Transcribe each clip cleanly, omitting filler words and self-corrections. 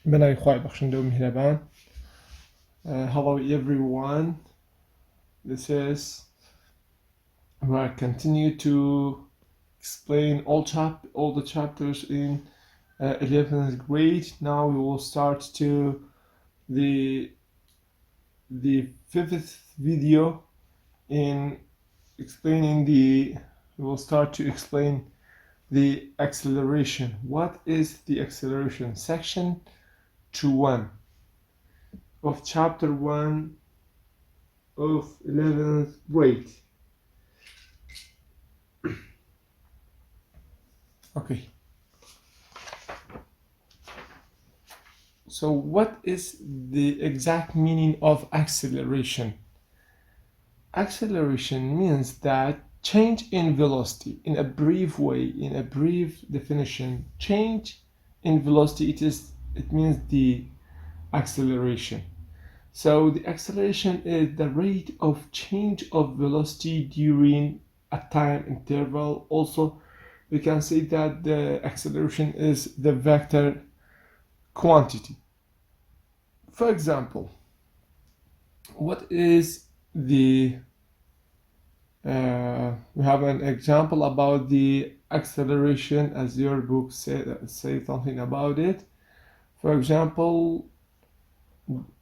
بنای خوای بخشنده و مهربان. Hello everyone. This is where I continue to explain all the chapters in 11th grade. Now we will start to the fifth video in explaining we will start to explain the acceleration. What is the acceleration? Section 2.1 of chapter 1 of 11th grade. Okay. So what is the exact meaning of acceleration? Acceleration means that change in velocity. In a brief way, in a brief definition, change in velocity, it means the acceleration. So the acceleration is the rate of change of velocity during a time interval. Also, we can say that the acceleration is the vector quantity. For example, what is we have an example about the acceleration, as your book say something about it. For example,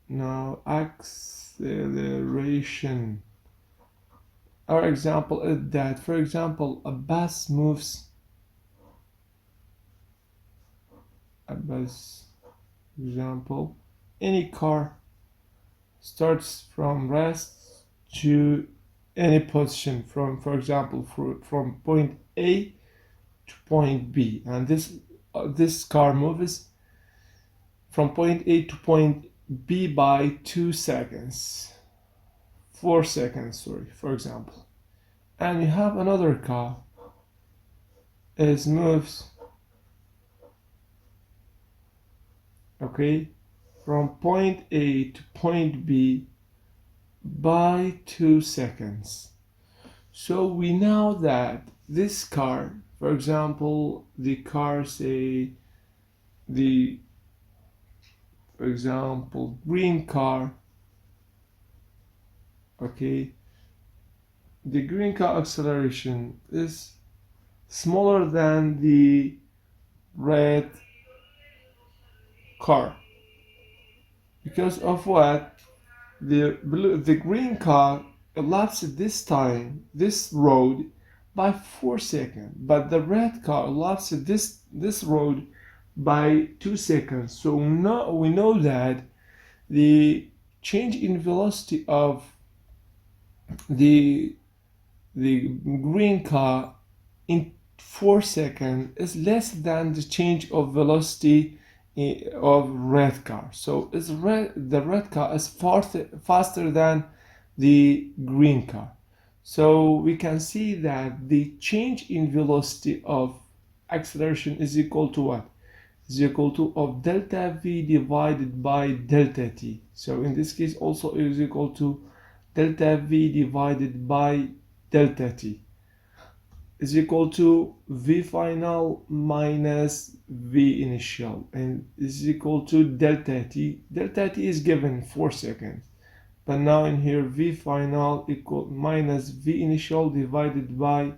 now acceleration. Our example is that, for example, a bus moves. Example, any car starts from rest to any position from, for example, from point A to point B, and this car moves from point A to point B by 2 seconds, 4 seconds, sorry, for example. And you have another car, it moves, okay, from point A to point B by 2 seconds. So we know that this car, for example, the car, say for example, green car, okay, the green car acceleration is smaller than the red car. Because of what? The green car elapsed this road by 4 seconds, but the red car elapsed this road by 2 seconds. So now we know that the change in velocity of the green car in 4 seconds is less than the change of velocity of red car. So the red car is faster than the green car. So we can see that the change in velocity of acceleration is equal to what? Is equal to of delta v divided by delta t. So in this case also is equal to delta v divided by delta t is equal to v final minus v initial, and is equal to delta t. Delta t is given 4 seconds, but now in here v final equal minus v initial divided by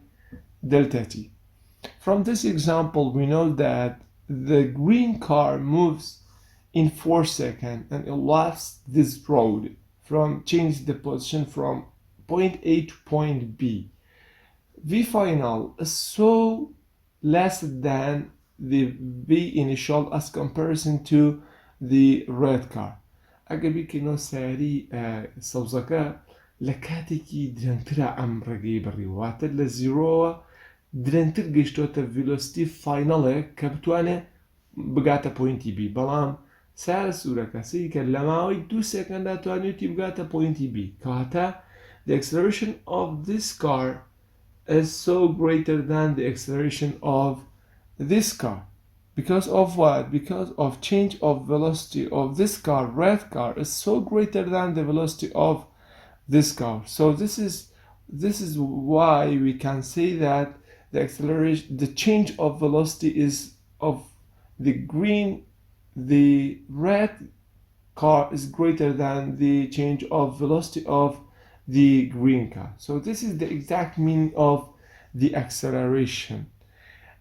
delta t. From this example we know that the green car moves in 4 seconds and elapses this road from change the position from point A to point B. V final is so less than the V initial as comparison to the red car. ئەگە بیکەینەوە سیاری سەوزەکە لە کاتێکی درەنگترە ئەم ڕێگەی بڕیواتە لە زیرۆوە درەنگتر گەیشتۆتە ڤیلۆسیتی فاینەڵێک کە بتوانێت بگاتە پۆینتی بی، بەڵام سیارە سوورەکە سیکە لە ماوەی 2 سێکەندا توانێتی بگاتە پۆینتی بی، کەواتە the acceleration of this car is so greater than the acceleration of this car. Because of what? Because of change of velocity of this car, red car, is so greater than the velocity of this car. So this is why we can say that the acceleration, the change of velocity is of the the red car is greater than the change of velocity of the green car. So this is the exact meaning of the acceleration.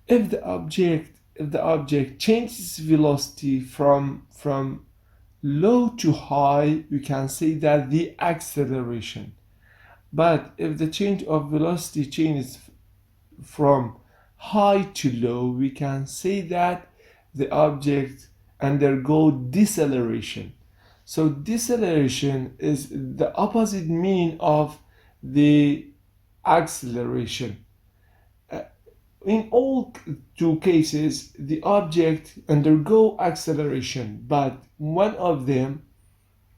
If the object changes velocity from low to high, we can say that the acceleration. But if the change of velocity changes from high to low, we can say that the object undergo deceleration. So deceleration is the opposite meaning of the acceleration. In all two cases, the object undergo acceleration, but one of them,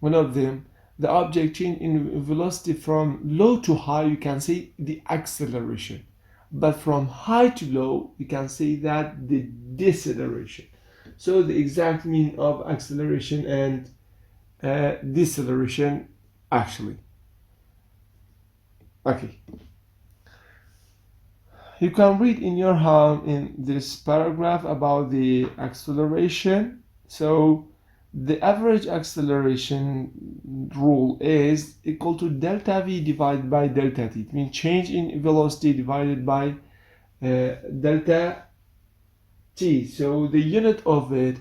the object change in velocity from low to high, you can say the acceleration. But from high to low, you can say that the deceleration. So the exact meaning of acceleration and deceleration actually. Okay. You can read in your hand in this paragraph about the acceleration. So the average acceleration rule is equal to delta v divided by delta t. It means change in velocity divided by delta t. So the unit of it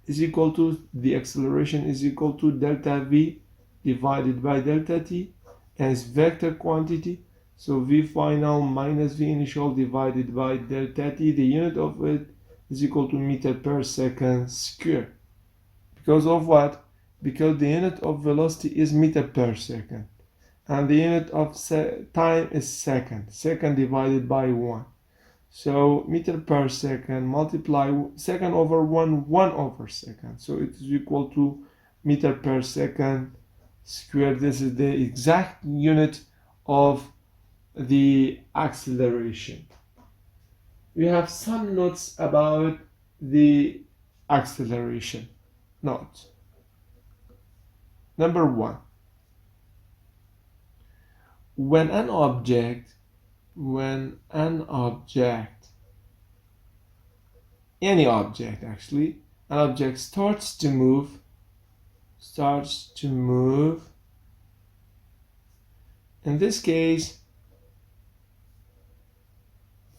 is equal to, the acceleration is equal to delta v divided by delta t, and it's vector quantity. So v final minus v initial divided by delta t, the unit of it is equal to meter per second square. Because of what? Because the unit of velocity is meter per second, and the unit of time is second. Second divided by 1. So meter per second multiply second over 1, 1 over second. So it is equal to meter per second squared. This is the exact unit of the acceleration. We have some notes about the acceleration. Note. Number 1. When an object, any object actually, an object starts to move, in this case,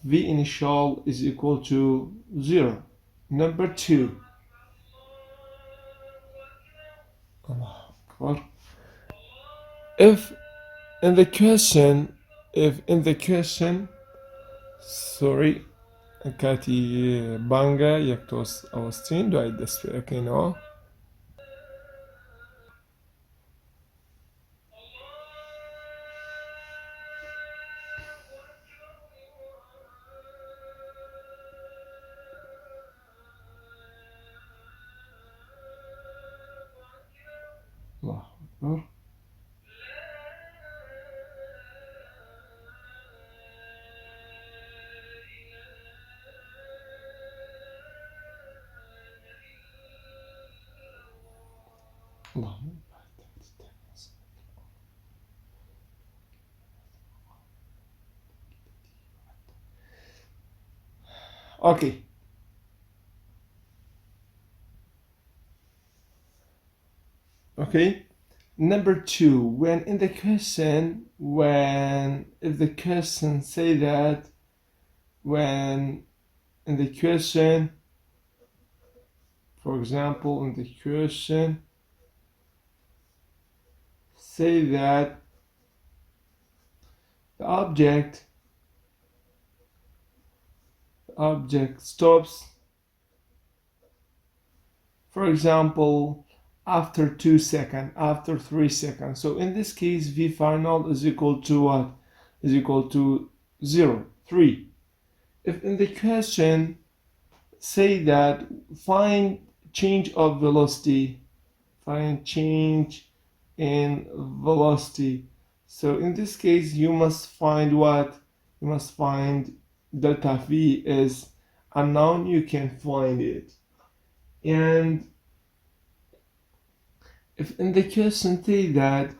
v initial is equal to 0. Number 2. If in the question, sorry, Kati Banga Yaktos Austin, do I despair? No. Okay. Okay. Number 2, when in the question, if the question say that, when in the question, for example, in the question say that the object stops, for example, after 2 seconds, after 3 seconds. So in this case, v final is equal to what? Is equal to 0, 3. If in the question say that find change of velocity, find change in velocity. So in this case, you must find what? You must find delta v is unknown. You can find it. And if in the question say that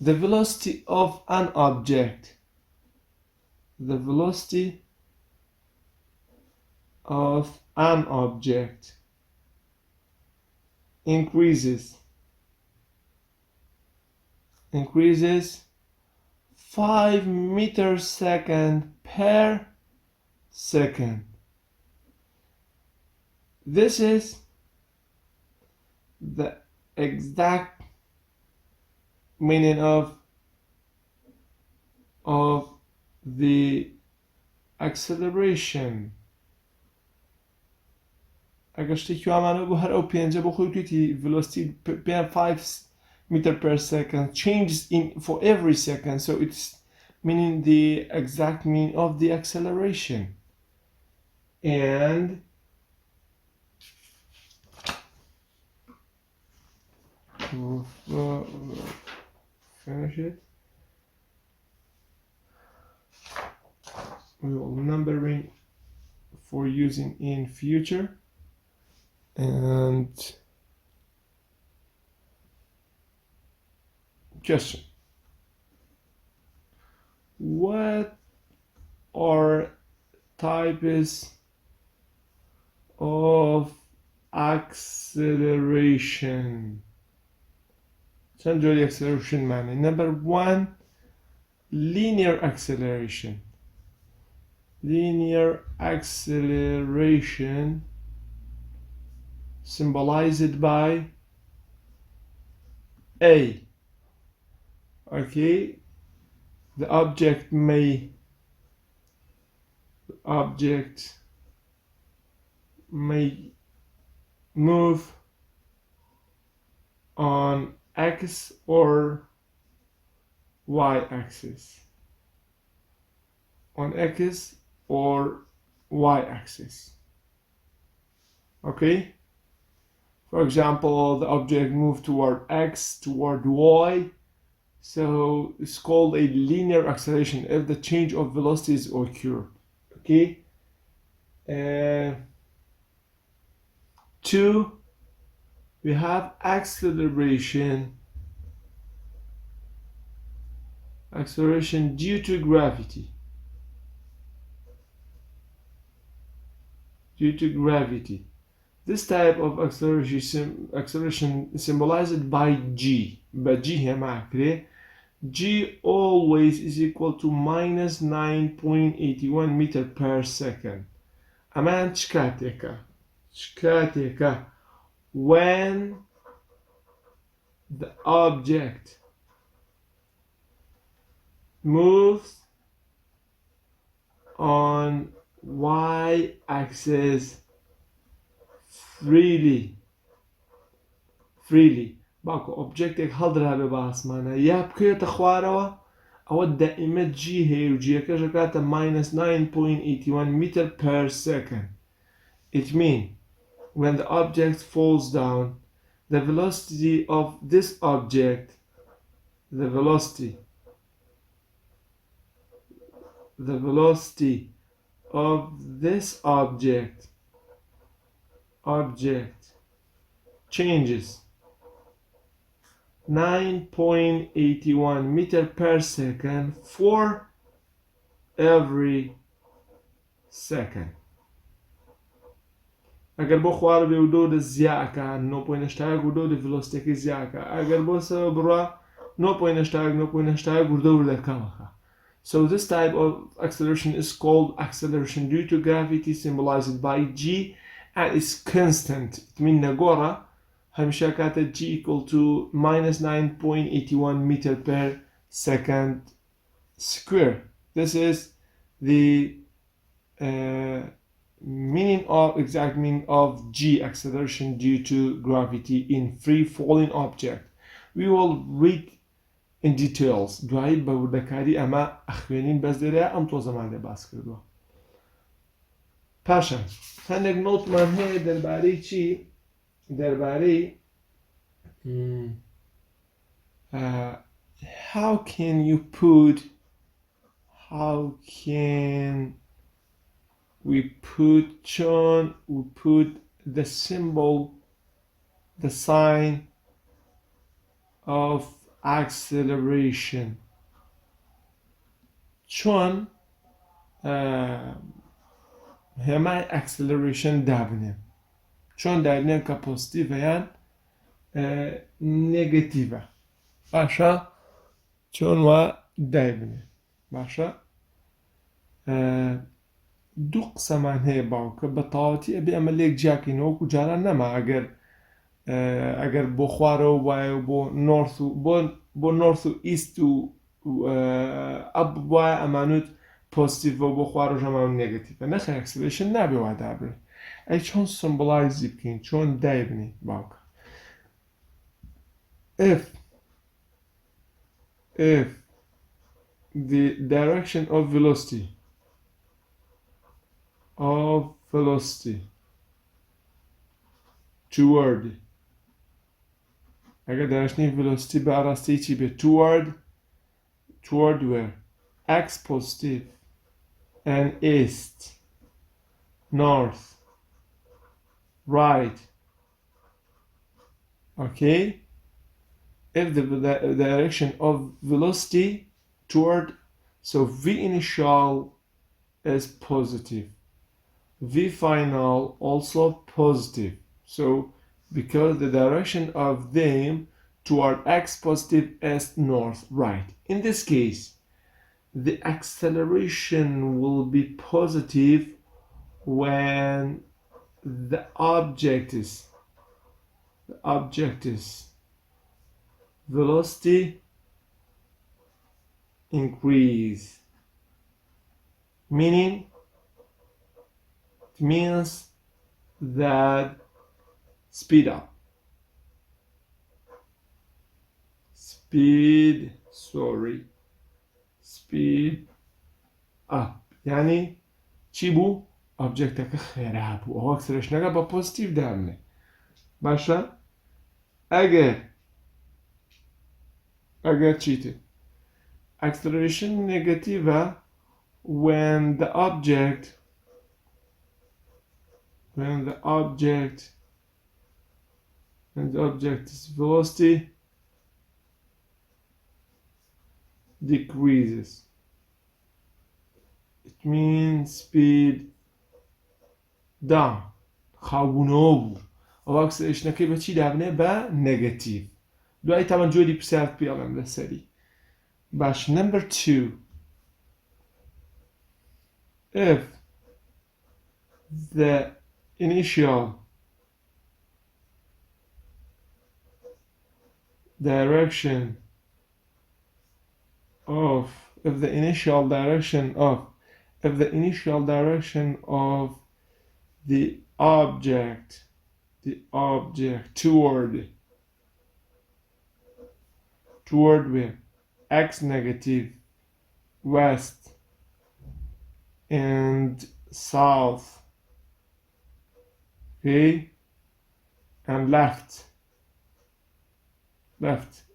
the velocity of an object, the velocity of an object increases 5 meters second per second. This is the exact meaning of the acceleration. اگر شتێکی وامانە بۆ هەر ئەو پێنجە بۆ خۆی توێتی velocity 5 meter per second changes in for every second, so it's meaning the exact meaning of the acceleration. And we'll finish it. We will numbering for using in future. And question: what are types of acceleration? Generally, acceleration معنی. Number 1, linear acceleration. Linear acceleration symbolized by A. Okay, the object may move on X or Y axis. On X or Y axis. Okay? For example, the object moved toward X, toward Y. So it's called a linear acceleration if the change of velocities occur. Okay? 2, we have acceleration due to gravity. This type of acceleration is symbolized by G. But G here معك G always is equal to minus 9.81 meter per second. أمان شكاتيكا when the object moves on Y axis freely باكو اوبجكتك هەڵدرا بێ بە ئاسمانە یا بکەوێتە خوارەوە ئەوە دائیمە جی هەیە و جیەکەش ئەکاتە minus 9.81 meter per second. It means when the object falls down, the velocity of this object changes 9.81 meter per second for every second. اگر بۆ خوارە بێ و دۆ زیاکە 9.8 گوردە و velocity زیاکە ئەگەر بۆ سەوە بڕوا 9.8 گوردە و دەکەمەخە. So this type of acceleration is called acceleration due to gravity, symbolized by G, and it's constant. It means نەگۆڕە هەمیشە کاتە G equal to minus 9.81 meter per second square. This is the exact meaning of G, acceleration due to gravity in free falling object. We will read in details. دوایی بە وردەکاری ئەمە ئەخوێنین بەس لێرە ئەم تۆ زەمان لێ باس کردووە. پاشان هەندێک نۆتمان هەیە دەربارەی چی؟ دەربارەی how can we put the symbol, the sign of acceleration. چۆن هێمای acceleration دابنێ چۆن دابنێن کە پۆزتیڤەیان نێگەتیڤە باشە چۆن وا دایبنێ باشە دوو قسەمان هەیە باوکە بە تەواوەتی ئەبێ ئەمە لێک جیاکەینەوەکو جاران نەما ئەگەر بۆ خوارەوە وایە بۆ نۆرث و بۆ نۆرث و ئیست و ئەب وایە ئەمانوت پۆزتیڤە بۆ خوارە ژەمان نێگەتیڤە نەخێ ئەکسلرێشن نابێ وا دابرێ ئەی چۆن سمبڵایزی بکەین چۆن دایبنی باوکە if the direction of velocity toward اگر direction velocity به راستی چی به toward where x positive and east north right okay if the direction of velocity toward so v initial is positive v final also positive so because the direction of them toward x positive is north right in this case the acceleration will be positive when the object is velocity increase meaning it means that speed up speed up يعني چی بوو ئۆبجێکتەکە خێرا بوو ئەوە ئەکسلرێشنەکە بە پۆزیتیڤ دامنێ باشە ئەگەر چیتر acceleration negative when the object is velocity decreases it means speed down خاوبوونەوە بوو ئەوە acceleration-ەکەی بە چی دابنێ بە نێگەتیڤ دوای تاوان جۆری پرسیارت پێڵێم لەسەری باش number 2 if the initial direction of the object toward where x negative west and south okay and left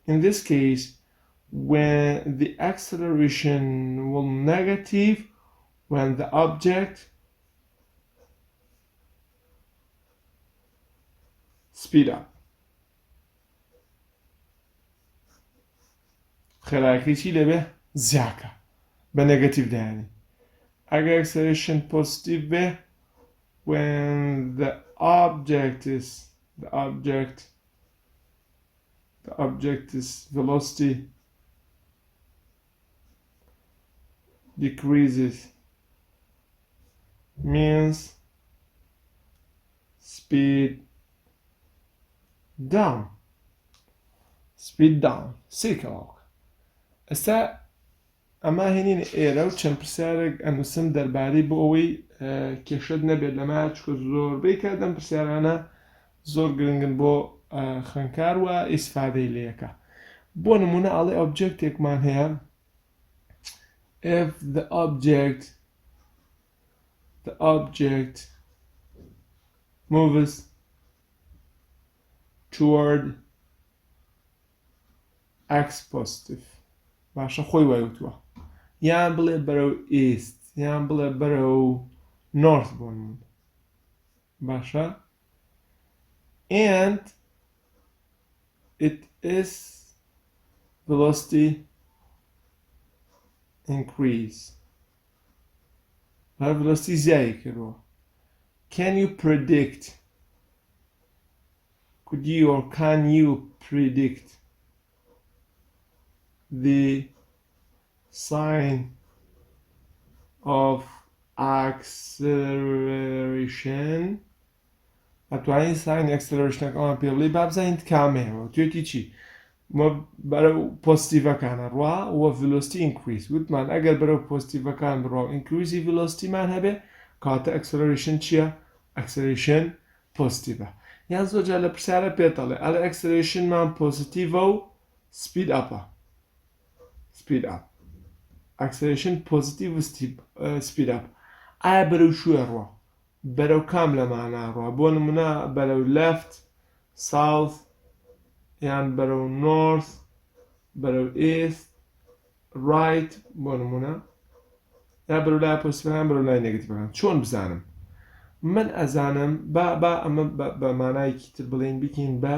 in this case when the acceleration will negative when the object speed up خێرایەکەی چی لێبێ زیاکە بە نێگەتیڤ دایانی ئەگەر acceleration positive بێ when the object is velocity decreases means speed down سیکەڵک ئێستا ئەمە هێنین ئێرە و چەند پرسیارێک ئەنووسم دەربارەی بۆ ئەوەی کێشەت نەبێت لەمە چکە زۆربەی کاتەم پرسیارانە زۆر گرنگن بۆ خوێندکار و ئیسفادەی لێیەکە بۆ نمونە ئەڵێ ئۆبجێکتێکمان هەیە if the object moves toward x positive باشە خۆی وایوتووە یان بڵێ بەرەو ئیست یان بڵێ بەرەو نۆرث بوون باشە and it is velocity increase velocity زیایی کردووە can you predict could you or can you predict the sign of acceleration ئەتوانین ساین ئەکسلەرێشنەکەمان پێ بڵێ با بزانین کامەیەوە توێتی چی مە بەرەو پۆزیتیڤەکانە ڕوا وە ڤیلۆسیتی ئینکریز وتمان ئەگەر بەرەو پۆزیتیڤەکان بڕۆ ئینکریزی ڤیلۆسیتیمان هەبێ کاتە ئەکسلەرێشن چییە؟ ئەکسلەرێشن پۆزیتیڤە یان زۆرجار لە پرسیارە پێدەڵێ ئەڵێ ئەکسلەرێشنمان پۆزیتیڤە و سپید ئەپە سپید ئەپ ئەکسلەرێشن پۆزیتیڤ و سپید ئەپ ئایا بەرەو شوێ ڕۆ بەرەو کام لەمانە ڕۆ بۆ نمونە بەرەو لەفت ساوث یان بەرەو نۆرث بەرەو ئیست ڕایت بۆ نمونە یا بەرەو لای پۆزیتیڤەکان بەرەو لای نێگەتیڤەکان چۆن بزانم من ئەزانم با ئەمە بە مانایەکی تر بڵێن بکەین بە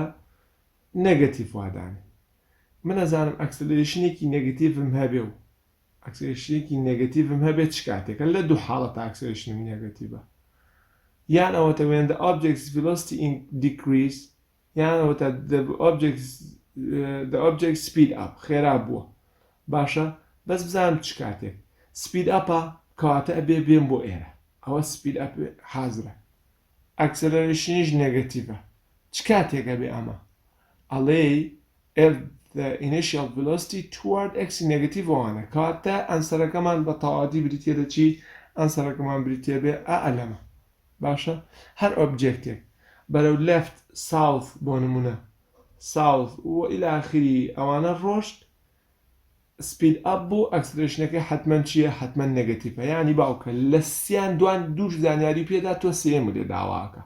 نێگەتیڤ وادانێ من ئەزانم ئەکسلەرێشنێکی نێگەتیڤم هەبێ و ئەکسلەرێشنێکی نێگەتیڤم هەبێ چ کاتێکە لە دوو حاڵەتە ئەکسلەرێشنی نێگەتیڤە یان ئەوەتە when the object's velocity decrease یان ئەوەتە the object speed up خێرا بووە باشە بەس بزانم چ کاتێک speed upە کەواتە ئەبێ بێم بۆ ئێرە ئەوە speed up حازرە ئەکسلەرێشنیش نێگەتیڤە چ کاتێکە بێ ئەمە ئەڵێ if the initial velocity toward x negative وانە کاتە ئەنسەرەکەمان بە تەواوەتی بریتیە دەچی ئەنسەرەکەمان بریتیە بێ ئەلەمە باشە هەر ئۆبجێکتێک بەرەو لەفت ساوث بۆ نمونە ساوث و ئیلە ئاخری ئەوانە ڕۆشت سپید ئەپ بوو ئەکسلەرێشنەکەی حتمەن چییە حتمەن نێگەتیڤە یعنی باوکە لە سیان دوان دووش زانیاری پێدا تۆ سێم لێ داواکە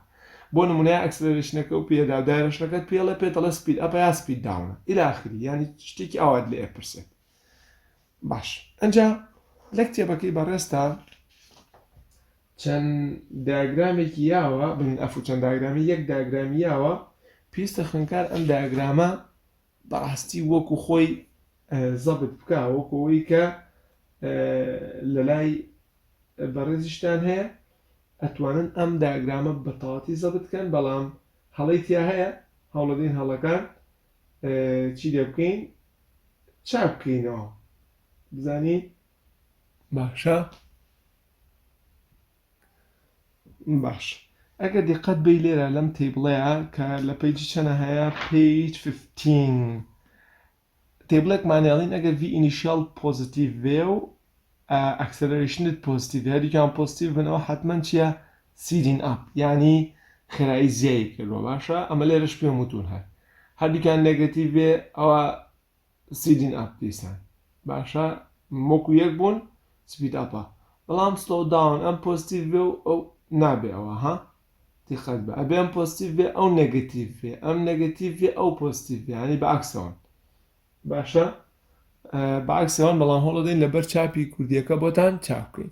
بۆ نمونەیە ئەکسلەرێشنەکە و پێدا دایرەشنەکەت پێڵە پێدەڵە سپید ئەپە یا سپید داونە ئیلە ئاخری یعنی شتێکی ئاوات لێ ئەپرسێت باش ئەنجا لە کتێبەکەی بەڕێستا چەند دایاگرامێکی یاوە چەند دایاگرامی یەک دایاگرامی یاوە پێویستە خوێندکار ئەم دایاگرامە بەڕاستی وەکو خۆی زەبط بکە وەکو ئەوەی کە لە لای بەڕێزیشتان هەیە ئەتوانن ئەم دایاگرامە بە تەواوەتی زەبط بکەن بەڵام هەڵەی تیا هەیە هەوڵەدەین هەڵەکان چی لێ بکەین چاپ بکەینەوە بزانین باشە باش ئەگەر دیقەت بێ لێرە لەم تێبڵەیە کە لە پەیجی چەنە هەیە پێیج 15 تێبڵێکمانێڵین ئەگەر V initial پۆزیتیڤ بێ و ئەکسلەرێشنت پۆزیتیڤ هەردووکیان پۆزیتیڤ بنەوە حتمەن چییە speeding up یعنی خێرایی زیایی کردووە باشە ئەمە لێرەش پێم وتون هەر هەردووکیان نێگەتیڤ بێ ئەوە speeding up دیسان باشە وەکو یەک بوون speed upە بەڵام slow down ئەم پۆزیتیڤ بێ و ئەو نابێ ئەوە ها دیقەت بە ئەبێ ئەم پۆزیتیڤ بێ ئەو نێگەتیڤ بێ ئەم نێگەتیڤ بێ ئەو پۆزیتیڤ بێ ینی بەعکسەوە باشە بەعکسەوە بەڵام هەوڵەدەین لەبەر چاپی کوردیەکە بۆتان چاپکەین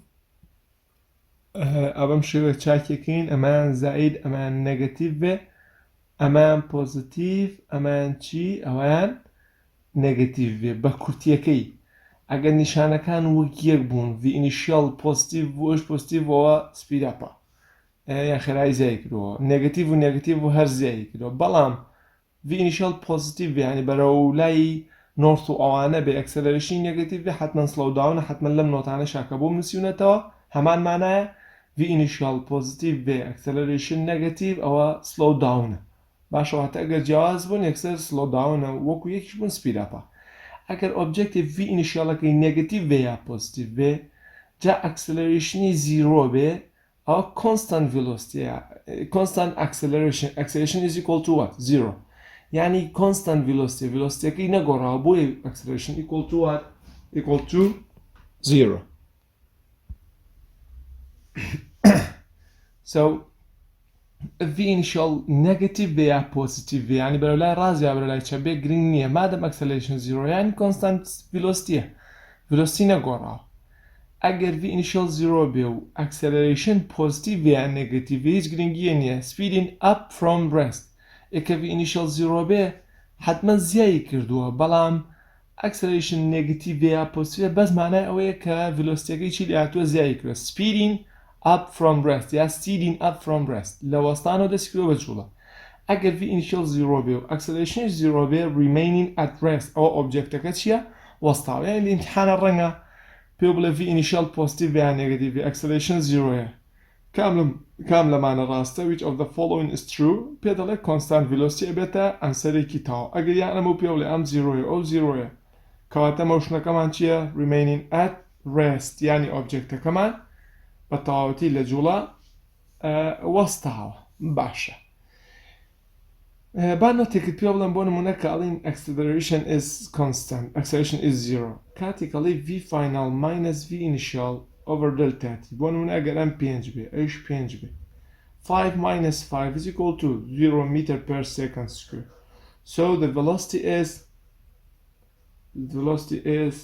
ئەوەم شێوە چاکێکین ئەمان زائید ئەمان نێگەتیڤ بێ ئەمان پۆزیتیڤ ئەمان چی ئەویان نێگەتیڤ بێ بە کورتیەکەی ئەگەر نیشانەکان وەک یەک بوون V initial پۆزیتیڤ بۆش پۆزیتیڤەوە سپید ئەپە یا خێرایی زیایی کردەوە نێگەتیڤ و نێگەتیڤ و هەر زیایی کردەوە بەڵام V initial پۆزیتیڤ ینی بەرەو لای نۆرث و ئەوانە بێ ئەکسلەرێشنی نێگەتیڤ بێ حتمەن سلۆ داونە حتمەن لەم نۆتانە شاکە بۆ نووسیونەتەوە هەمان مانایە V initial پۆزیتیڤ بێ ئەکسلەرێشن نێگەتیڤ ئەوە سلۆ داونە باشەوە هەتا ئەگەر جیاواز بوون یەکسەر سلۆ داونە وەکو یەکیش بوون سپید ئەپە ئەگەر ئۆبجێکتیڤ V initialەکەی نێگەتیڤ بێ یا پۆزیتیڤ بێ جا ئەکسلەرێشنی زیرۆ بێ ئەوە constant velocity constant acceleration is equal to what? Zero yani constant velocityەکەی نەگۆڕاوە بۆیە acceleration equal to what? Equal to zero so V initial negative بێ یا positive بێ yani بەرەو لای ڕاست یا بەرەو لای چەپ بێ گرنگ نییە مادەم acceleration zero yani constant velocity نەگۆڕاوە ئەگەر V initial zero بێ و acceleration positive یا negative هیچ گرنگیە نییە speeding up from rest ئەکە V initial zero بێ حتمما زیایی کردووە بەڵام acceleration negative یا positive بەس مانای ئەوەیە کە velocityەکەی چی لێهاتووە زیایی کردووە speeding up from rest یا speeding up from rest لە وەستانەوە دەستی کردووە بە جوڵە ئەگەر v initial 0 بێ و acceleration 0 بێ remaining at rest ئەوە ئۆبجێکتەکە چییە؟ وەستاوە. یعنی ئیمتحانە ڕەنگە پێ بڵێ v initial positive یان negative acceleration 0ە کام لەمانە ڕاستە which of the following is true پێ دەڵێ constant velocity ئەبێتە ئەنسەرێکی تاو ئەگەر یان ئەمە پێ بڵێ ئەم 0ە ئەو 0ە کەواتە مەوشنەکەمان چییە؟ remaining at rest یعنی ئۆبجێکتەکەمان بە تەواوەتی لە جوڵە وەستاوە. باشە با نۆتێکت پێ بڵێم بۆ نمونە کە ئەڵین acceleration is constant acceleration is 0 کاتێک ئەڵێ v final minus v initial over delta t بۆ نمونە ئەگەر ئەم 5 بێ ئەوش 5 بێ 5 minus 5 is equal to 0 meter per second square so the velocity is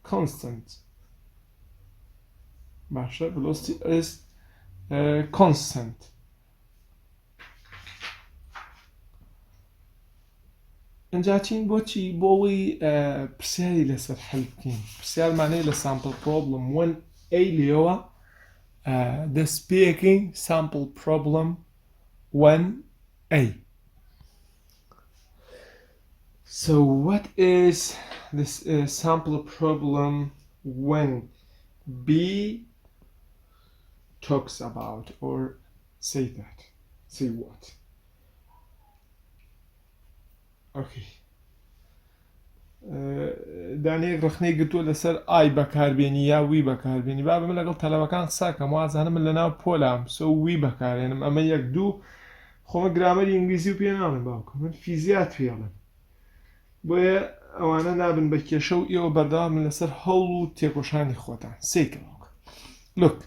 constant. باشە velocity is constant. اینجا چین بۆچی بۆەوەی پرسیاری لەسەر حەل بکەین پرسیارمانەیە لە sample problem 1a لێەوە دەست پێکەین sample problem 1a. So what is this sample problem 1b talks about or say what? Okay. دانەیەک ڕخنەی گرتووە لەسەر ئای بەکاربێنی یا وی بەکاربێنی با بمە لەگەڵ تەلەبەکان قساکەم وازانە من لەناو پۆلام سۆ وی بەکارێنم ئەمە 1-2 خۆمە گرامەری ئینگلیزی و پێ ناڵێن باوکە من فیزیات پێڵێن بۆیە ئەوانە نابن بە کێشە و ئێوە بەردەوامن لەسەر هەوڵ و تێکۆشانی خۆتان. سێکە باوکە. Look,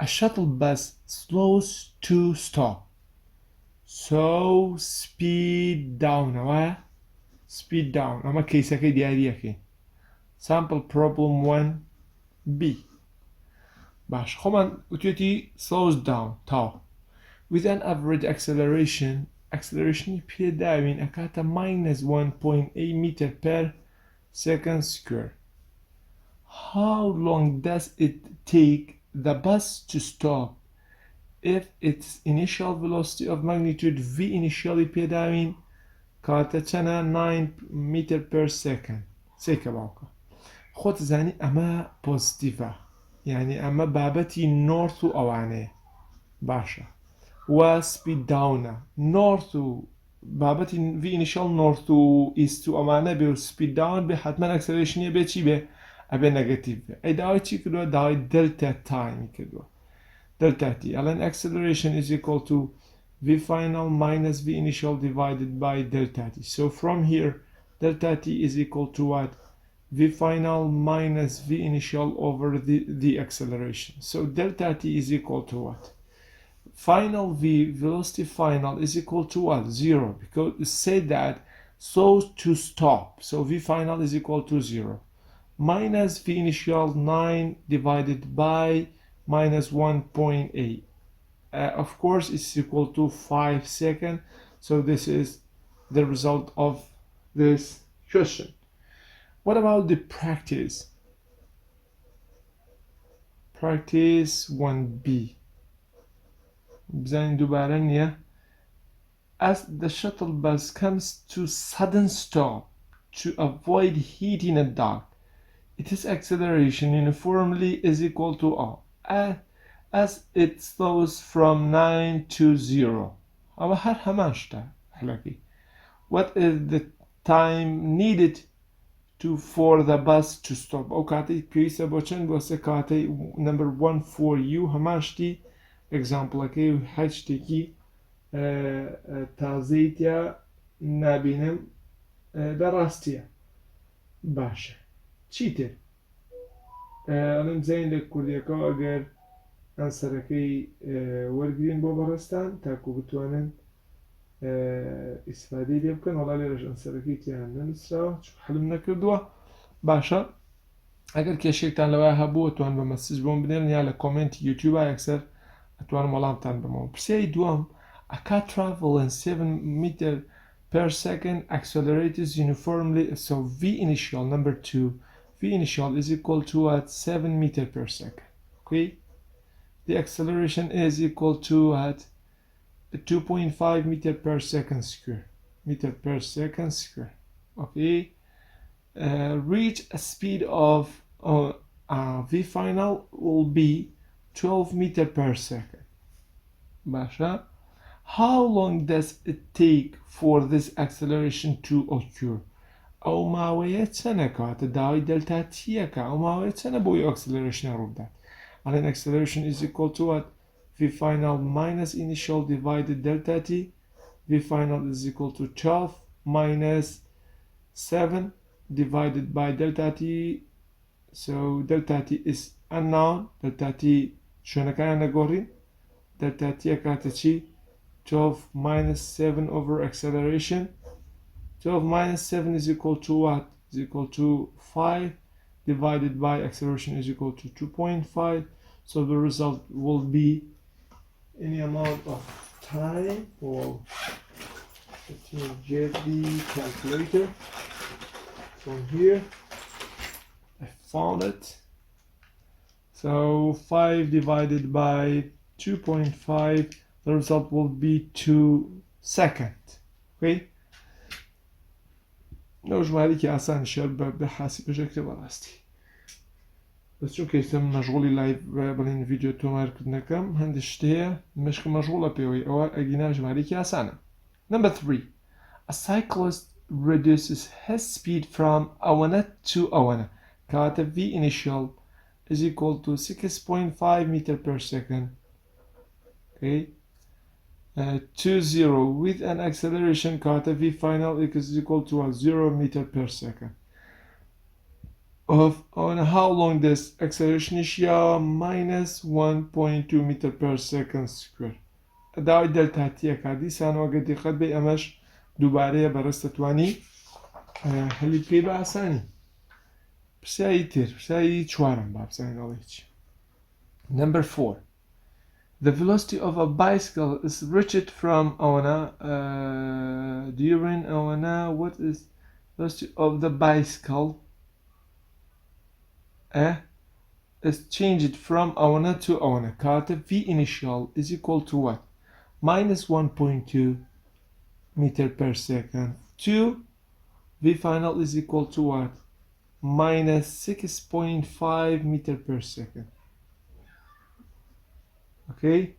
a shuttle bus slows to stop. So speed down ئەوە speed down ئەمە کەیسەکەی دیاریەکەی sample problem 1b. باش خۆمان وتێتی slows down تاو with an average acceleration پێداوین ئەکاتە minus 1.8 meter per second square. How long does it take the bus to stop if its initial velocity of magnitude v initially پێداوین کاتە چەنە 9 meter per second. سێکە باوکە خۆت زانی ئەمە پۆزیتیڤە یعنی ئەمە بابەتی نۆرت و ئەوانەیە. باشە و سپید داونە نۆرت و بابەتی v initial نۆرت و ئیست و ئەمانە بێ و سپید داون بێ حتمما ئەکسلرێشنیە بێ چی بێ ئەبێ نەگەتیڤ بێ. ئەی داوای چی کردووە؟ داوای دلتا تایمی کردووە. delta t ln acceleration is equal to v final minus v initial divided by delta t. So from here delta t is equal to what? V final minus v initial over the acceleration. So delta t is equal to what? Final v velocity final is equal to what? 0 because it said that so to stop. So v final is equal to 0 minus v initial 9 divided by minus 1.8. Of course it's equal to 5 seconds. So this is the result of this question. What about the practice? Practice 1b. بزنین دوباره نیه. As the shuttle bus comes to sudden stop to avoid hitting a dock, its acceleration uniformly is equal to r. As it slows from 9 to 0. أما هر هماشتا حلقي. What is the time needed for the bus to stop? أو كاتي بيسا بوچن بوسه كاتي number 1 for you هماشتي example اكي حاجتكي تازيتيا نابينم براستيا باشا چيتر ئەڵم زین لە کوردیەکەەوە ئەگەر ئەنسەرەکەی وەرگین بۆ بەڕێستان تاکو بتوانن ئیسفادەی لێ بکەن وەڵا لێرەش ئەنسەرەکەی تیان نەنووسراوە حلم نەکردووە. باشە ئەگەر کێشێکتان لەوای هەبوو ئەتوان بە مەسیج بۆم بنێن یا لە کۆمنتی یوتیوب یەکسەر ئەتوانم وەڵامتان بمەوە. پرسیاری دووەم a car travel in 7 meter per second accelerates uniformly so v initial number 2 v initial is equal to at 7 meter per second. Okay, the acceleration is equal to at 2.5 meter per second square. Okay. Reach a speed of V final will be 12 meter per second. باشا. How long does it take for this acceleration to occur? ئەو ماوەیە چەنە کاتە داوای دلتا تیەکە ئەو ماوەیە چەنە بۆی acceleration ڕوودات ئەڵێن acceleration is equal to what? V final minus initial divided delta t. V final is equal to 12 minus 7 divided by delta t. So delta t is unknown. Delta t شوێنەکان نەگۆڕین. Delta t کاتە چی 12 minus 7 over acceleration. 12 minus 7 is equal to what? Is equal to 5 divided by acceleration is equal to 2.5. So the result will be any amount of time. Well, let me get the calculator from here. I found it. So 5 divided by 2.5, the result will be 2 seconds. Okay? لو جمالك آسان شرب بحاسب بشكل براستی بس چون که مشغولی لایف بلین ویدیو تو مارکت نکم هندشته مشک مشغوله پیوی او اگینا جمالك آسانه. Number 3. A cyclist reduces his speed from awana to awana. Kata V initial is equal to 6.5 meter per second. Okay. 0 with an acceleration kata V final is equal to 0 meter per second. On how long this acceleration is minus 1.2 meter per second square. داوای دلتا تیەکە دیسانەوە دقت بێ ئەمەش دووبارەیە بەڕێستە توانی هەلی بکەی بە ئاسانی. پرسیایی تر پرسیایی چوارم با بزانین ئەڵێ چی. Number 4. The velocity of a bicycle is reached from during what is velocity of the bicycle is changed from to Kata V initial is equal to what? Minus 1.2 meter per second to V final is equal to what? Minus 6.5 meter per second. Okay,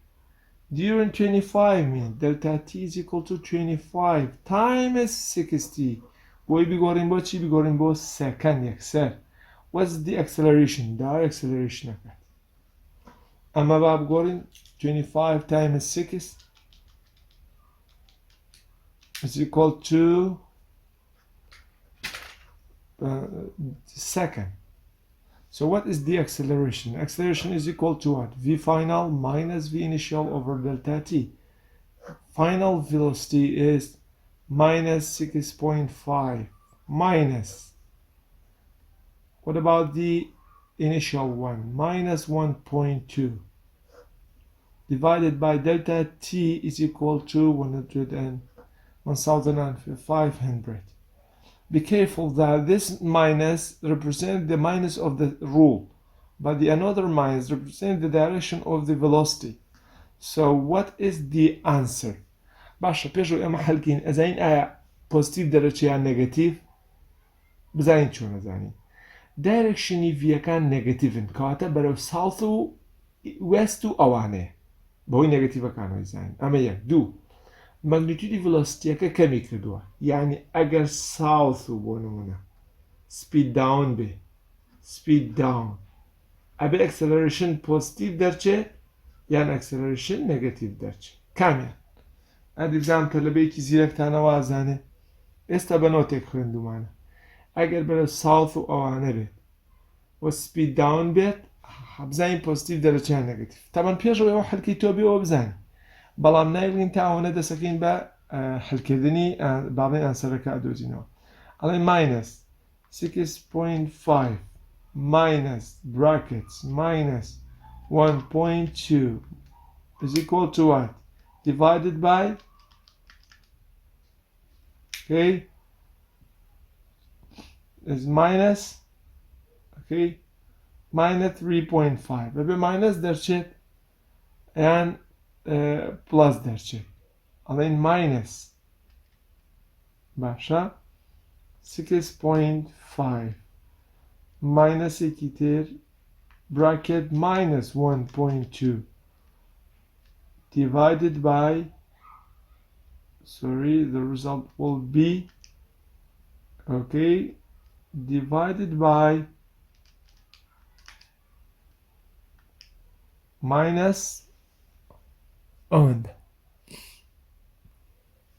during 25 minutes delta t is equal to 25 times 60. بۆی بگۆڕین بۆ چی بگۆڕین بۆ سەکەند یەکسەر. What's the acceleration? دا acceleration ئەکات. ئەمە با بگۆڕین 25 times 6 is equal to second. So what is the acceleration? Acceleration is equal to what? V final minus V initial over delta t. Final velocity is minus 6.5 minus. What about the initial one? Minus 1.2 divided by delta t is equal to 1,500. Be careful that this minus represents the minus of the rule, but the another minus represents the direction of the velocity. So what is the answer? باشا پێشەوەی ئەمە حەلکەین ئەزانین ئایا پۆزیتیڤ دەرەچێ یان نێگەتیڤ؟ بزانین چۆن ئەزانین. دایرەکشنی ڤیەکان نێگەتیڤن کەواتە بەرەو ساوث و وێست و ئەوانەیە بەهۆی نێگەتیڤەکانەوەی زانین. ئەمە یەک. دوو ماگنیتیودی ڤیلۆسیتیەکە کەمی کردووە یعنی ئەگەر ساوث و بۆ نمونە سپید داون بێ سپید داون ئەبێ ئەکسلەرێشن پۆزیتیڤ دەرچێت یان ئەکسلەرێشن نێگەتیڤ دەرچێت کامیان ئەدیزانتە لە بەیەکی زیرەکتانەوە ئازانێ ئێستا بە نۆتێک خوێندومانە ئەگەر بەرە ساوث و ئەوانە بێت و سپید داون بێت بزانین پۆزیتیڤ دەرەچێت نێگەتیڤ تەمان پێشەوەی ئەوە حەلکەی تۆ بێەوە بزانین بەڵام نایڵین تا ئەوەنە دەسەکەین بە حلکردنی باڵێن ئەنسەرەکە ئەدۆزینەوە ئەڵێ minus 6.5 minus brackets minus 1.2 is equal to what? Divided by okay is minus okay minus 3.5 maybe minus دەرچێت and plus دەرچێت ئەڵێن minus باشە 6.5 ماینەسێکی تر bracket minus 1.2 divided by, sorry, the result will be, okay, divided by minus and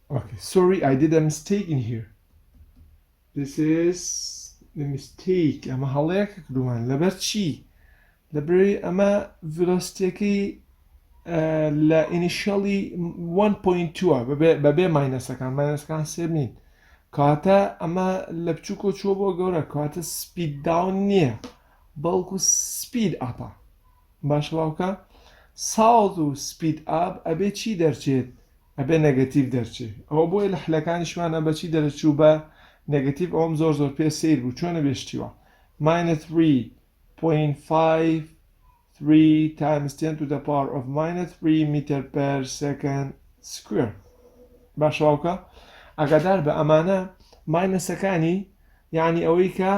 okay, sorry, I did a mistake in here. This is the mistake. ئەمە هەڵەیەکە کردومان لەبەر چی؟ لەبەر ئەمە velocity لە initially 1.2 بەبێ ماینەسەکان سێبنین کاتە ئەمە لە بچووکۆ چوە بۆ گەورە کاتە سپید داون نییە بەڵکو سپید ئاپە باش باوکە ساوز و سپید ئاپ ئەبێ چی دەرچێت ئەبێ نەگەتیڤ دەرچێت ئەوە بۆی لە حلەکانیشمانە بە چی دەرچوو بە نەگەتیڤ ئەوم زۆر پێ سیر بوو چۆنە بێشتیوە minus 3.5 3 times 10 to the power of minus 3 meter per second square باش واوکە ئەگەدار بە ئەمانە ماینەسەکانی یعنی ئەوەی کە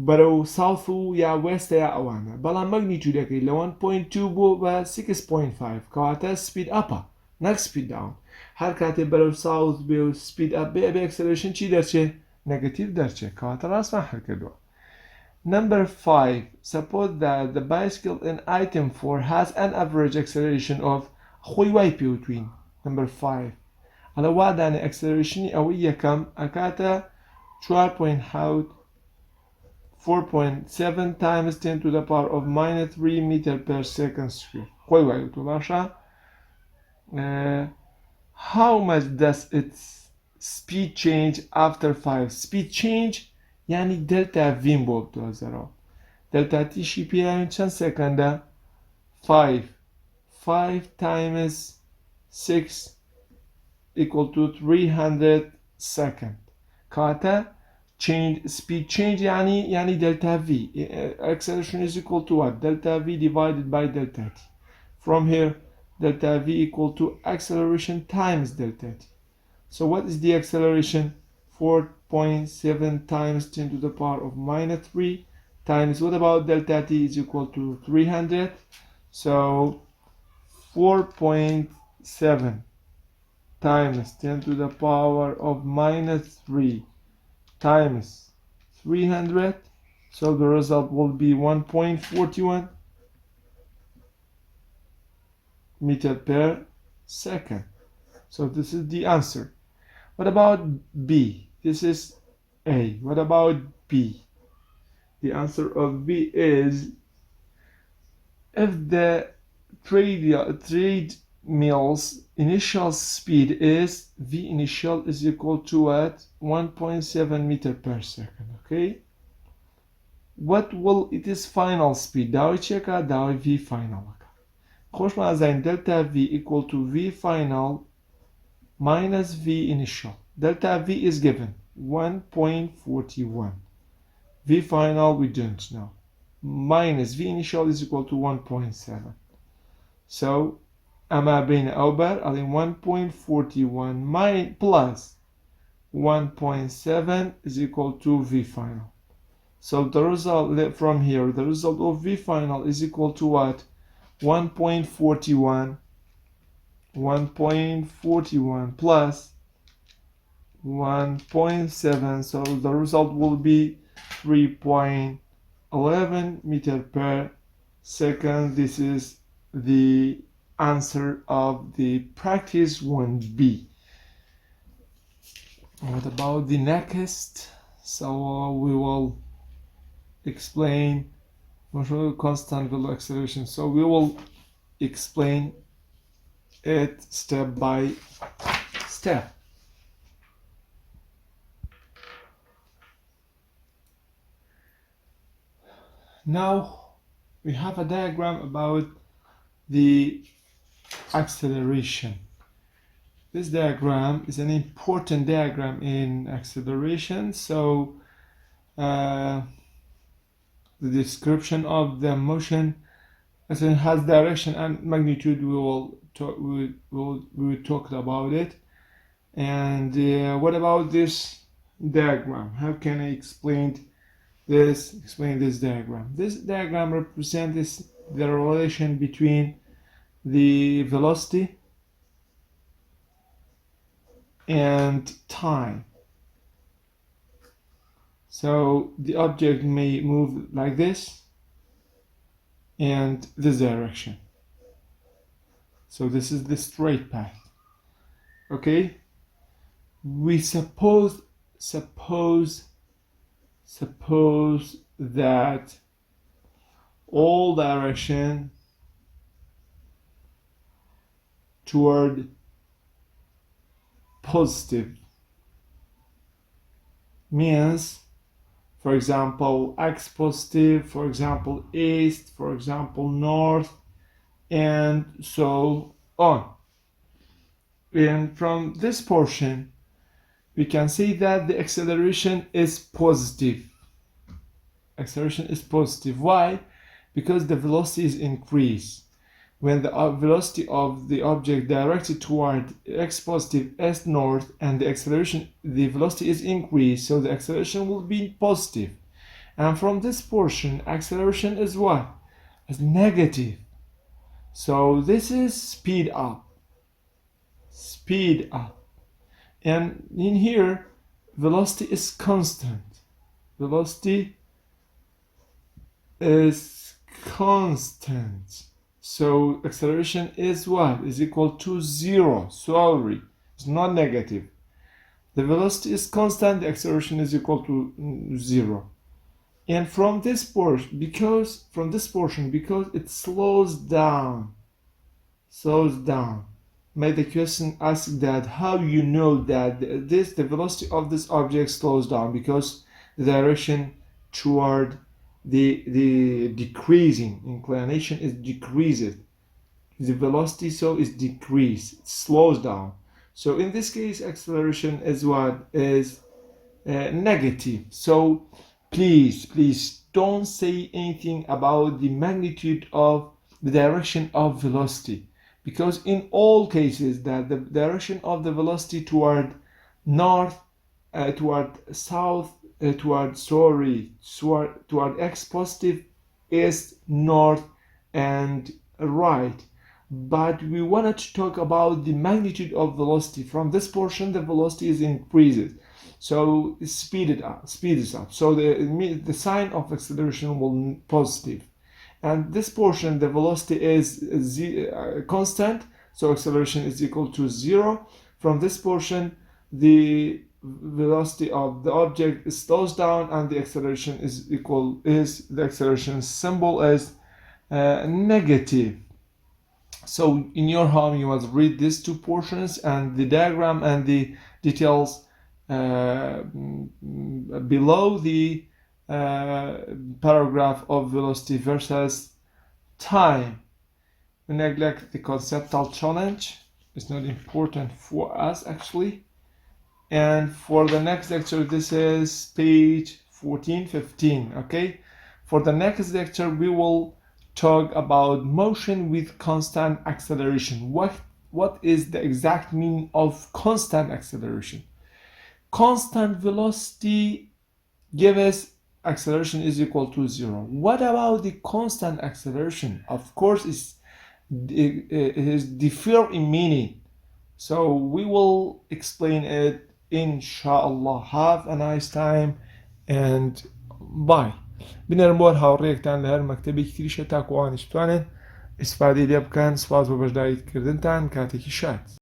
بەرەو ساوث و یا وێستە یا ئەوانە بەڵام مەگنیتیودەکەی لە 1.2 بۆ بە 6.5 کەواتە سپید ئەپە نەک سپید داون هەر کاتێ بەرەو ساوث بێ و سپید ئەپ بێ ئەبێ ئەکسلرێشن چی دەرچێت نەگەتیڤ دەرچێت کەواتە ڕاستمان هەر کردووە. Number 5. Suppose that the bicycle in item 4 has an average acceleration of خوی وای پێوتوین number 5 ئەلە وادانێ acceleration ئەوەی یەکەم ئەکاتە 4.7 times 10 to the power of minus 3 meter per second square خوی وای تو باشە how much does its speed change after 5 speed change یعنی دلتا ویم بۆ بدۆزەرەوە دلتا تیشی پێیان چەند سێکەندە 5 times 6 equal to 300 second kata change speed change yani delta v acceleration is equal to what delta v divided by delta t from here delta v equal to acceleration times delta t so what is the acceleration 4.7 times 10 to the power of minus 3 times what about delta t is equal to 300 so 4.7 times 10 to the power of minus 3 times 300 so the result will be 1.41 meter per second so this is the answer. What about B? This is A. What about B? The answer of B is if the treadmill's initial speed is V initial is equal to what? 1.7 meter per second. Okay? What will its final speed? داوی چێکە داوی V final. خۆشمان زین delta V equal to V final minus V initial. Delta V is given 1.41. V final we don't know. Minus V initial is equal to 1.7. So أما بين أوبر ألين 1.41 plus 1.7 is equal to V final. So the result from here, the result of V final is equal to what? 1.41 plus 1.7 so the result will be 3.11 meter per second. This is the answer of the practice 1B. What about the next? So we will explain constant velocity acceleration. So we will explain it step by step. Now we have a diagram about the acceleration. This diagram is an important diagram in acceleration. So the description of the motion as it has direction and magnitude we will we talked about it. And what about this diagram? How can I explain this diagram? This diagram represents the relation between the velocity and time. So the object may move like this and this direction. So this is the straight path. Okay? We suppose that all direction toward positive means, for example, x positive, for example, east, for example, north, and so on. And from this portion, we can say that the acceleration is positive. Acceleration is positive. Why? Because the velocity is increased. When the velocity of the object directed toward x positive s north and the velocity is increased, so the acceleration will be positive. And from this portion, acceleration is what? Is negative. So this is speed up. Speed up. And in here, velocity is constant. Velocity is constant. So acceleration is what? Is equal to 0. Sorry, it's not negative. The velocity is constant, the acceleration is equal to 0. And from this portion, because it slows down. May the question ask that how you know that the velocity of this object slows down? Because the direction toward the decreasing inclination is decreased. The velocity so is decreased, it slows down. So in this case, acceleration is what is negative. So please don't say anything about the magnitude of the direction of velocity, because in all cases that the direction of the velocity toward north, toward south, toward x positive is north and right. But we wanted to talk about the magnitude of velocity. From this portion, the velocity is increased, so speeds up. So the sign of acceleration will be positive. And this portion, the velocity is constant, so acceleration is equal to 0. From this portion, the velocity of the object slows down, and the acceleration the acceleration symbol is negative. So in your home, you must read these two portions and the diagram and the details below the paragraph of velocity versus time. We neglect the conceptual challenge. It's not important for us actually. And for the next lecture, this is page 15. Okay, for the next lecture we will talk about motion with constant acceleration. What is the exact meaning of constant acceleration? Constant velocity gives us acceleration is equal to 0. What about the constant acceleration? Of course, it is differ in meaning. So we will explain it inshallah. Have a nice time and bye. بنرمور هاوڕێکتان لە هەر مەکتەبێکی تریشە تاکو ئەوانش بتوانن ئیسفادەی لێ بکەن. سوپاس بۆ بەشداریتکردنتان. کاتێکی شاد.